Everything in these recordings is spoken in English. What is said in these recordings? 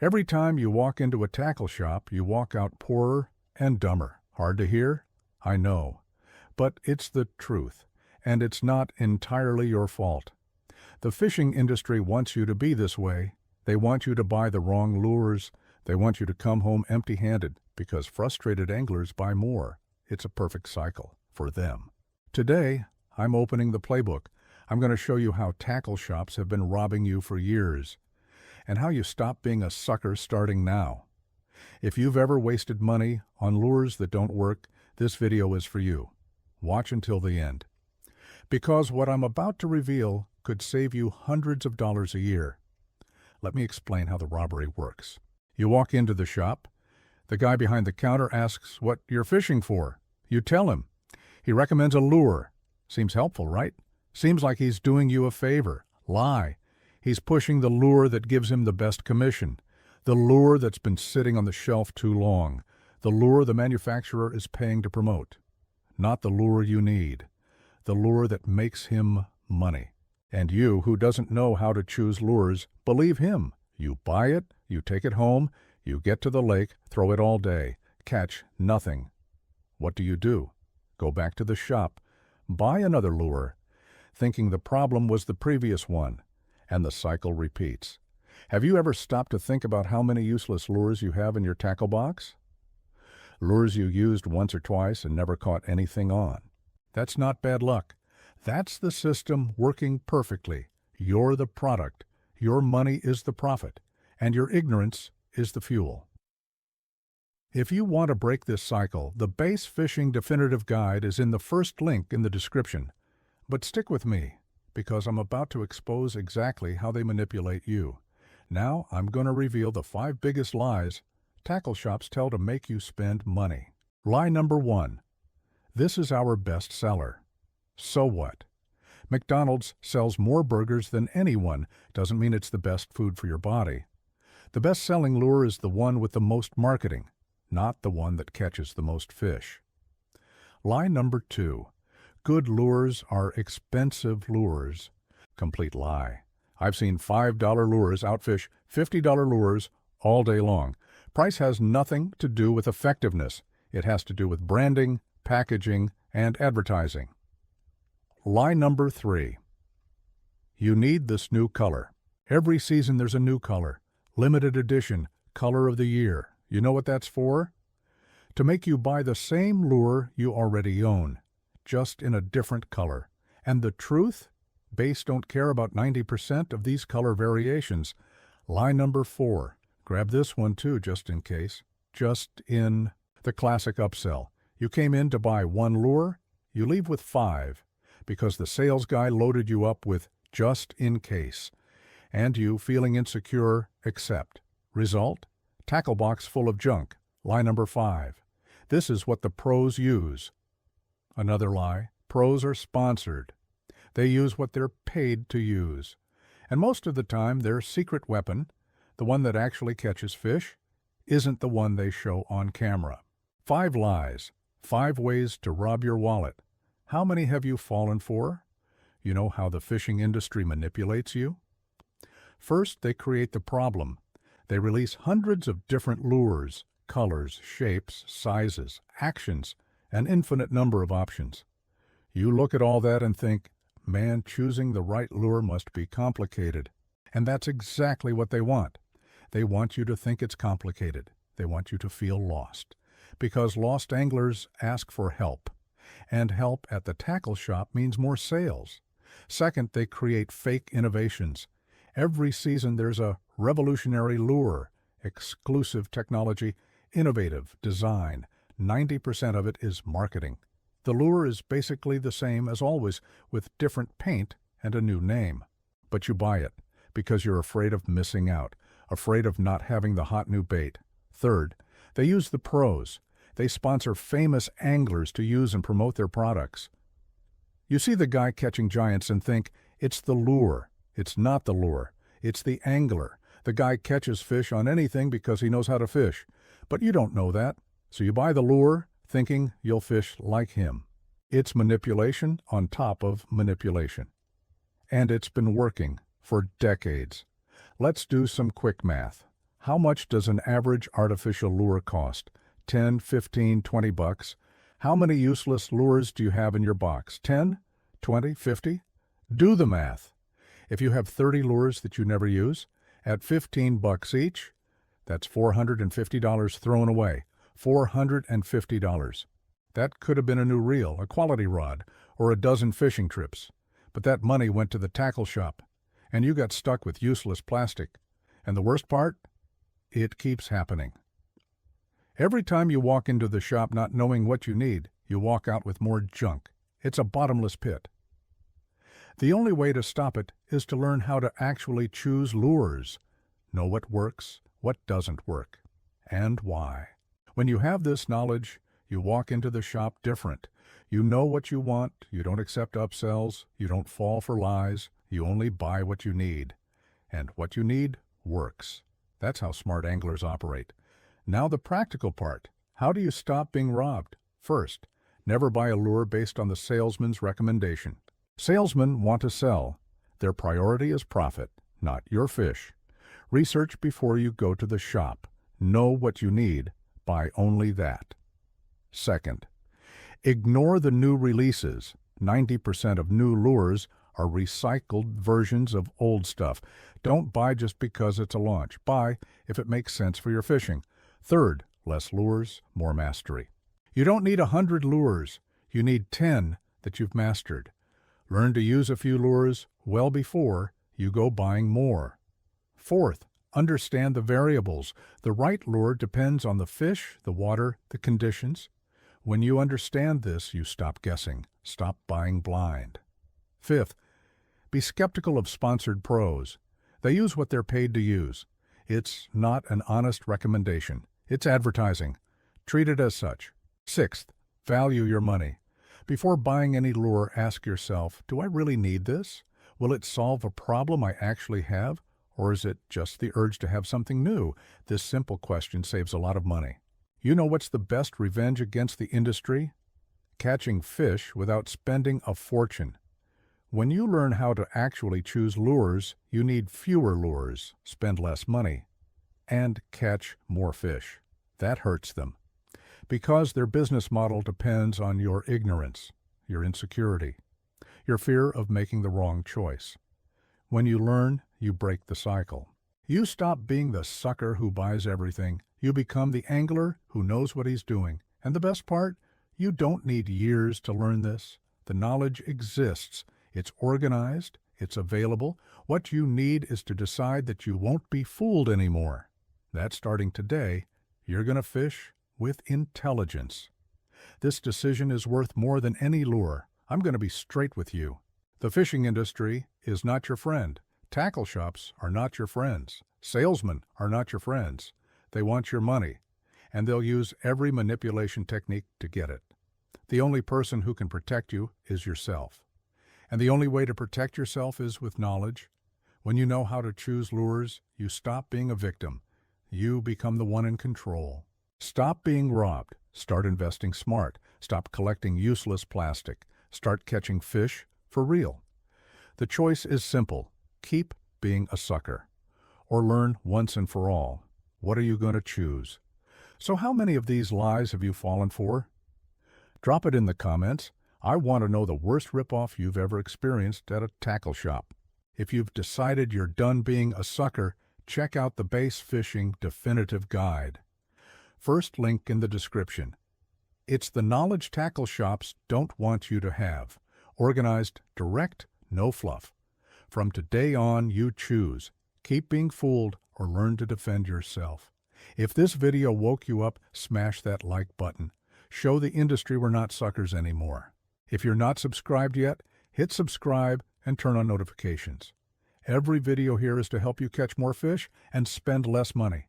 Every time you walk into a tackle shop, you walk out poorer and dumber. Hard to hear? I know. But it's the truth, and it's not entirely your fault. The fishing industry wants you to be this way. They want you to buy the wrong lures. They want you to come home empty-handed because frustrated anglers buy more. It's a perfect cycle for them. Today, I'm opening the playbook. I'm going to show you how tackle shops have been robbing you for years, and how you stop being a sucker starting now. If you've ever wasted money on lures that don't work, this video is for you. Watch until the end. Because what I'm about to reveal could save you hundreds of dollars a year. Let me explain how the robbery works. You walk into the shop. The guy behind the counter asks what you're fishing for. You tell him. He recommends a lure. Seems helpful, right? Seems like he's doing you a favor. Lie. He's pushing the lure that gives him the best commission. The lure that's been sitting on the shelf too long. The lure the manufacturer is paying to promote. Not the lure you need. The lure that makes him money. And you, who doesn't know how to choose lures, believe him. You buy it, you take it home, you get to the lake, throw it all day, catch nothing. What do? Go back to the shop, buy another lure, thinking the problem was the previous one, and the cycle repeats. Have you ever stopped to think about how many useless lures you have in your tackle box? Lures you used once or twice and never caught anything on. That's not bad luck. That's the system working perfectly. You're the product. Your money is the profit, and your ignorance is the fuel. If you want to break this cycle, the Bass Fishing Definitive Guide is in the first link in the description. But stick with me, because I'm about to expose exactly how they manipulate you. Now I'm going to reveal the 5 biggest lies tackle shops tell to make you spend money. Lie number 1. This is our best seller. So what? McDonald's sells more burgers than anyone. Doesn't mean it's the best food for your body. The best-selling lure is the one with the most marketing, not the one that catches the most fish. Lie number 2. Good lures are expensive lures. Complete lie. I've seen $5 lures outfish $50 lures all day long. Price has nothing to do with effectiveness. It has to do with branding, packaging, and advertising. Lie number 3. You need this new color. Every season there's a new color. Limited edition, color of the year. You know what that's for? To make you buy the same lure you already own, just in a different color. And the truth? Bass don't care about 90% of these color variations. Lie number 4. Grab this one too, just in case. Just in the classic upsell. You came in to buy 1 lure, you leave with 5. Because the sales guy loaded you up with just in case, and you, feeling insecure, accept. Result? Tackle box full of junk. Lie number 5. This is what the pros use. Another lie. Pros are sponsored. They use what they're paid to use. And most of the time, their secret weapon, the one that actually catches fish, isn't the one they show on camera. 5 lies. 5 ways to rob your wallet. How many have you fallen for? You know how the fishing industry manipulates you? First, they create the problem. They release hundreds of different lures, colors, shapes, sizes, actions, an infinite number of options. You look at all that and think, man, choosing the right lure must be complicated. And that's exactly what they want. They want you to think it's complicated. They want you to feel lost. Because lost anglers ask for help. And help at the tackle shop means more sales. Second, they create fake innovations. Every season there's a revolutionary lure, exclusive technology, innovative design. 90% of it is marketing. The lure is basically the same as always, with different paint and a new name. But you buy it because you're afraid of missing out, afraid of not having the hot new bait. Third, they use the pros. They sponsor famous anglers to use and promote their products. You see the guy catching giants and think, it's the lure. It's not the lure. It's the angler. The guy catches fish on anything because he knows how to fish. But you don't know that. So you buy the lure, thinking you'll fish like him. It's manipulation on top of manipulation. And it's been working for decades. Let's do some quick math. How much does an average artificial lure cost? 10, 15, 20 bucks. How many useless lures do you have in your box? 10, 20, 50? Do the math. If you have 30 lures that you never use, at 15 bucks each, that's $450 thrown away. $450. That could have been a new reel, a quality rod, or a dozen fishing trips. But that money went to the tackle shop, and you got stuck with useless plastic. And the worst part? It keeps happening. Every time you walk into the shop not knowing what you need, you walk out with more junk. It's a bottomless pit. The only way to stop it is to learn how to actually choose lures. Know what works, what doesn't work, and why. When you have this knowledge, you walk into the shop different. You know what you want, you don't accept upsells, you don't fall for lies, you only buy what you need. And what you need works. That's how smart anglers operate. Now the practical part. How do you stop being robbed? First, never buy a lure based on the salesman's recommendation. Salesmen want to sell. Their priority is profit, not your fish. Research before you go to the shop. Know what you need. Buy only that. Second, ignore the new releases. 90% of new lures are recycled versions of old stuff. Don't buy just because it's a launch. Buy if it makes sense for your fishing. Third, less lures, more mastery. You don't need 100 lures. You need 10 that you've mastered. Learn to use a few lures well before you go buying more. Fourth, understand the variables. The right lure depends on the fish, the water, the conditions. When you understand this, you stop guessing. Stop buying blind. Fifth, be skeptical of sponsored pros. They use what they're paid to use. It's not an honest recommendation. It's advertising. Treat it as such. Sixth, value your money. Before buying any lure, ask yourself, do I really need this? Will it solve a problem I actually have? Or is it just the urge to have something new? This simple question saves a lot of money. You know what's the best revenge against the industry? Catching fish without spending a fortune. When you learn how to actually choose lures, you need fewer lures, spend less money, and catch more fish. That hurts them. Because their business model depends on your ignorance, your insecurity, your fear of making the wrong choice. When you learn, you break the cycle. You stop being the sucker who buys everything. You become the angler who knows what he's doing. And the best part, you don't need years to learn this. The knowledge exists. It's organized. It's available. What you need is to decide that you won't be fooled anymore. That's starting today. You're going to fish with intelligence. This decision is worth more than any lure. I'm going to be straight with you. The fishing industry is not your friend. Tackle shops are not your friends. Salesmen are not your friends. They want your money, and they'll use every manipulation technique to get it. The only person who can protect you is yourself. And the only way to protect yourself is with knowledge. When you know how to choose lures, you stop being a victim. You become the one in control. Stop being robbed. Start investing smart. Stop collecting useless plastic. Start catching fish for real. The choice is simple. Keep being a sucker. Or learn once and for all. What are you going to choose? So how many of these lies have you fallen for? Drop it in the comments. I want to know the worst ripoff you've ever experienced at a tackle shop. If you've decided you're done being a sucker, check out the Bass Fishing Definitive Guide. First link in the description. It's the knowledge tackle shops don't want you to have. Organized, direct, no fluff. From today on, you choose. Keep being fooled or learn to defend yourself. If this video woke you up, smash that like button. Show the industry we're not suckers anymore. If you're not subscribed yet, hit subscribe and turn on notifications. Every video here is to help you catch more fish and spend less money.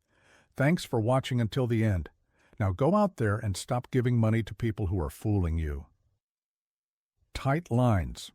Thanks for watching until the end. Now go out there and stop giving money to people who are fooling you. Tight lines.